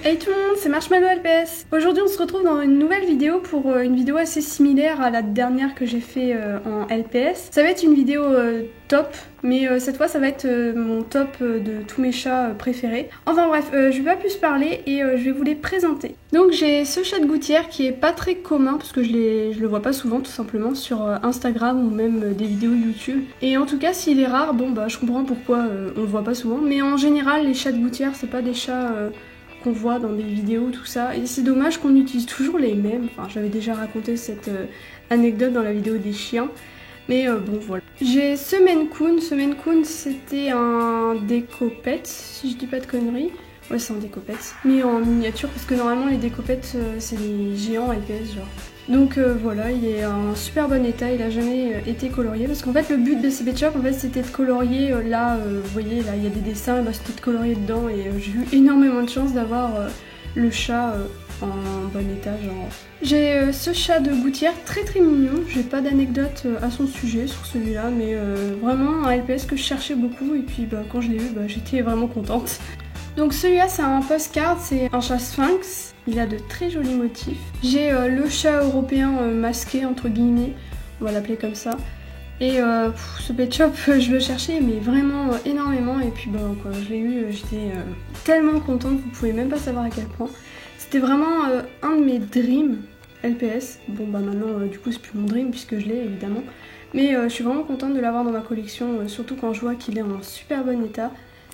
Hey tout le monde, c'est Marshmallow LPS. Aujourd'hui on se retrouve dans une nouvelle vidéo pour une vidéo assez similaire à la dernière que j'ai fait en LPS. Ça va être une vidéo top, mais cette fois ça va être mon top de tous mes chats préférés. Enfin bref, je vais pas plus parler et je vais vous les présenter. Donc j'ai ce chat de gouttière qui est pas très commun parce que je le vois pas souvent tout simplement sur Instagram ou même des vidéos YouTube. Et en tout cas s'il est rare, bon bah je comprends pourquoi on le voit pas souvent. Mais en général les chats de gouttière c'est pas des chats qu'on voit dans des vidéos, tout ça. Et c'est dommage qu'on utilise toujours les mêmes. Enfin, j'avais déjà raconté cette anecdote dans la vidéo des chiens. Mais bon, voilà. J'ai ce Maine Coon. Ce Maine Coon, c'était un décopette, si je dis pas de conneries. Ouais, c'est un décopette. Mais en miniature, parce que normalement, les décopettes, c'est les géants LPS, genre. Donc voilà, il est en super bon état, il a jamais été colorié parce qu'en fait le but de ces pet shops en fait c'était de colorier là, vous voyez là il y a des dessins, bah, c'était de colorier dedans et j'ai eu énormément de chance d'avoir le chat en bon état genre. J'ai ce chat de gouttière très très mignon, j'ai pas d'anecdote à son sujet sur celui-là mais vraiment un LPS que je cherchais beaucoup et puis bah, quand je l'ai eu bah, j'étais vraiment contente. Donc celui-là c'est un postcard, c'est un chat sphinx, il a de très jolis motifs. J'ai le chat européen masqué entre guillemets, on va l'appeler comme ça. Et ce pet shop je le cherchais mais vraiment énormément et puis bon quand je l'ai eu j'étais tellement contente, vous pouvez même pas savoir à quel point. C'était vraiment un de mes dreams LPS. Bon bah maintenant du coup c'est plus mon dream puisque je l'ai évidemment. Mais je suis vraiment contente de l'avoir dans ma collection, surtout quand je vois qu'il est en super bon état.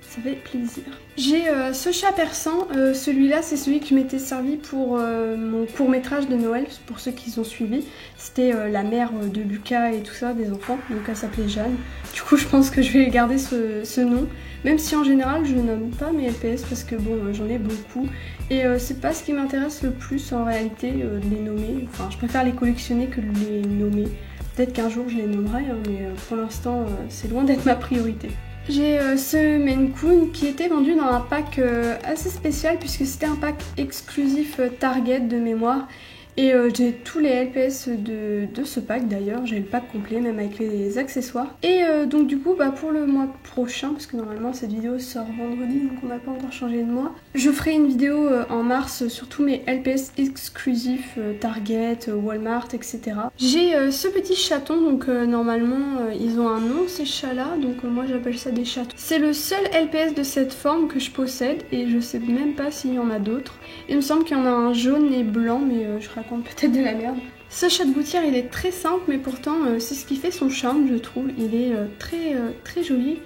Ça fait plaisir. J'ai ce chat persan, celui-là c'est celui qui m'était servi pour mon court-métrage de Noël, pour ceux qui ont suivi. C'était la mère de Lucas et tout ça, des enfants, donc elle s'appelait Jeanne. Du coup je pense que je vais garder ce nom, même si en général je nomme pas mes LPS parce que bon j'en ai beaucoup. Et c'est pas ce qui m'intéresse le plus en réalité de les nommer, enfin je préfère les collectionner que de les nommer. Peut-être qu'un jour je les nommerai, hein, mais pour l'instant c'est loin d'être ma priorité. J'ai ce Maine Coon qui était vendu dans un pack assez spécial puisque c'était un pack exclusif Target de mémoire. Et j'ai tous les LPS de ce pack d'ailleurs, j'ai le pack complet même avec les accessoires. Et donc du coup bah, pour le mois prochain, parce que normalement cette vidéo sort vendredi donc on n'a pas encore changé de mois, je ferai une vidéo en mars sur tous mes LPS exclusifs Target, Walmart, etc. J'ai ce petit chaton, donc normalement ils ont un nom ces chats là, donc moi j'appelle ça des chatons. C'est le seul LPS de cette forme que je possède et je sais même pas s'il y en a d'autres. Il me semble qu'il y en a un jaune et blanc mais je raconte peut-être de la merde. Ce chat de gouttière il est très simple mais pourtant c'est ce qui fait son charme je trouve. Il est très joli,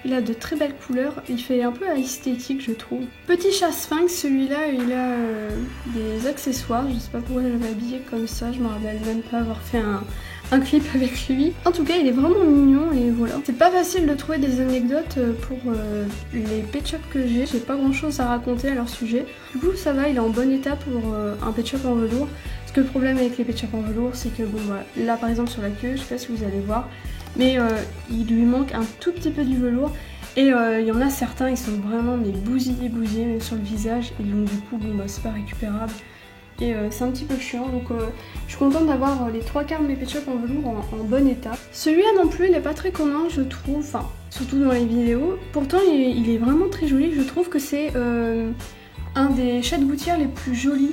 il a de très belles couleurs, il fait un peu esthétique je trouve. Petit chat sphinx, celui-là il a des accessoires, je sais pas pourquoi je l'avais habillé comme ça, je me rappelle même pas avoir fait un clip avec lui. En tout cas il est vraiment mignon et voilà. C'est pas facile de trouver des anecdotes pour les pet shops que j'ai pas grand chose à raconter à leur sujet. Du coup ça va, il est en bon état pour un pet shop en velours. Parce que le problème avec les pet shops en velours c'est que bon bah, là par exemple sur la queue, je sais pas si vous allez voir, mais il lui manque un tout petit peu du velours. Et il y en a certains, ils sont vraiment mais bousillés, même sur le visage. Et donc du coup bon bah c'est pas récupérable. Et c'est un petit peu chiant, donc je suis contente d'avoir les 3/4 de mes pet shops en velours en bon état. Celui-là non plus, il est pas très commun, je trouve, enfin, surtout dans les vidéos. Pourtant, il est vraiment très joli, je trouve que c'est un des chats de gouttière les plus jolis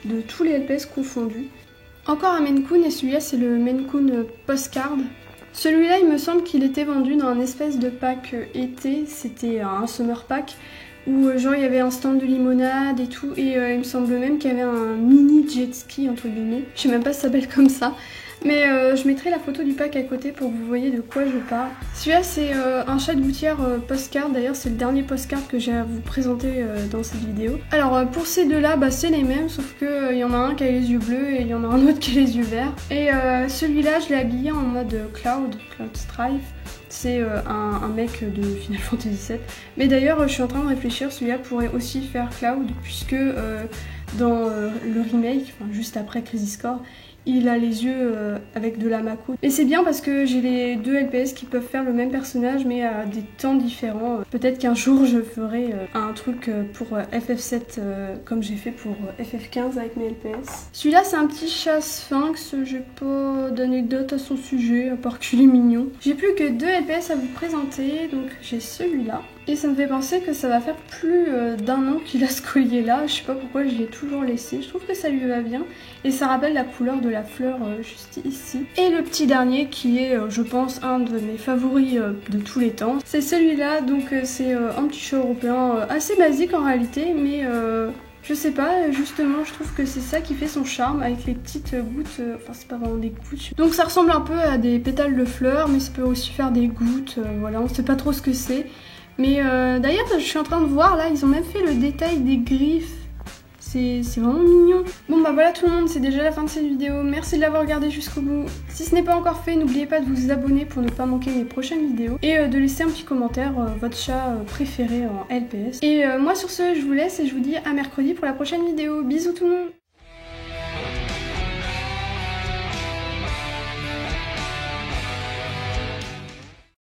de tous les LPS confondus. Encore un Maine Coon, et celui-là, c'est le Maine Coon Postcard. Celui-là, il me semble qu'il était vendu dans un espèce de pack été, c'était un summer pack. Où genre il y avait un stand de limonade et tout et il me semble même qu'il y avait un mini jet ski entre guillemets, je sais même pas si ça s'appelle comme ça, mais je mettrai la photo du pack à côté pour que vous voyez de quoi je parle. Celui-là c'est un chat de gouttière postcard, d'ailleurs c'est le dernier postcard que j'ai à vous présenter dans cette vidéo. Alors pour ces deux là bah, c'est les mêmes sauf que il y en a un qui a les yeux bleus et il y en a un autre qui a les yeux verts. Et celui-là je l'ai habillé en mode Cloud Strife. C'est un mec de Final Fantasy VII. Mais d'ailleurs, je suis en train de réfléchir, celui-là pourrait aussi faire Cloud, puisque dans le remake, enfin, juste après Crisis Core, il a les yeux avec de la Mako. Et c'est bien parce que j'ai les deux LPS qui peuvent faire le même personnage mais à des temps différents. Peut-être qu'un jour je ferai un truc pour FF7 comme j'ai fait pour FF15 avec mes LPS. Celui-là c'est un petit chat sphinx, j'ai pas d'anecdote à son sujet à part qu'il est mignon. J'ai plus que deux LPS à vous présenter, donc j'ai celui-là. Et ça me fait penser que ça va faire plus d'un an qu'il a ce collier là, je sais pas pourquoi je l'ai toujours laissé, je trouve que ça lui va bien et ça rappelle la couleur de la fleur juste ici. Et le petit dernier qui est je pense un de mes favoris de tous les temps, c'est celui-là, donc c'est un petit chat européen assez basique en réalité mais je sais pas, justement je trouve que c'est ça qui fait son charme avec les petites gouttes, enfin c'est pas vraiment des gouttes. Donc ça ressemble un peu à des pétales de fleurs mais ça peut aussi faire des gouttes, voilà, on sait pas trop ce que c'est. Mais d'ailleurs je suis en train de voir là, ils ont même fait le détail des griffes. C'est vraiment mignon. Bon bah voilà tout le monde, c'est déjà la fin de cette vidéo. Merci de l'avoir regardé jusqu'au bout. Si ce n'est pas encore fait, n'oubliez pas de vous abonner pour ne pas manquer mes prochaines vidéos. Et de laisser un petit commentaire, votre chat préféré en LPS. Et moi sur ce, je vous laisse et je vous dis à mercredi pour la prochaine vidéo. Bisous tout le monde.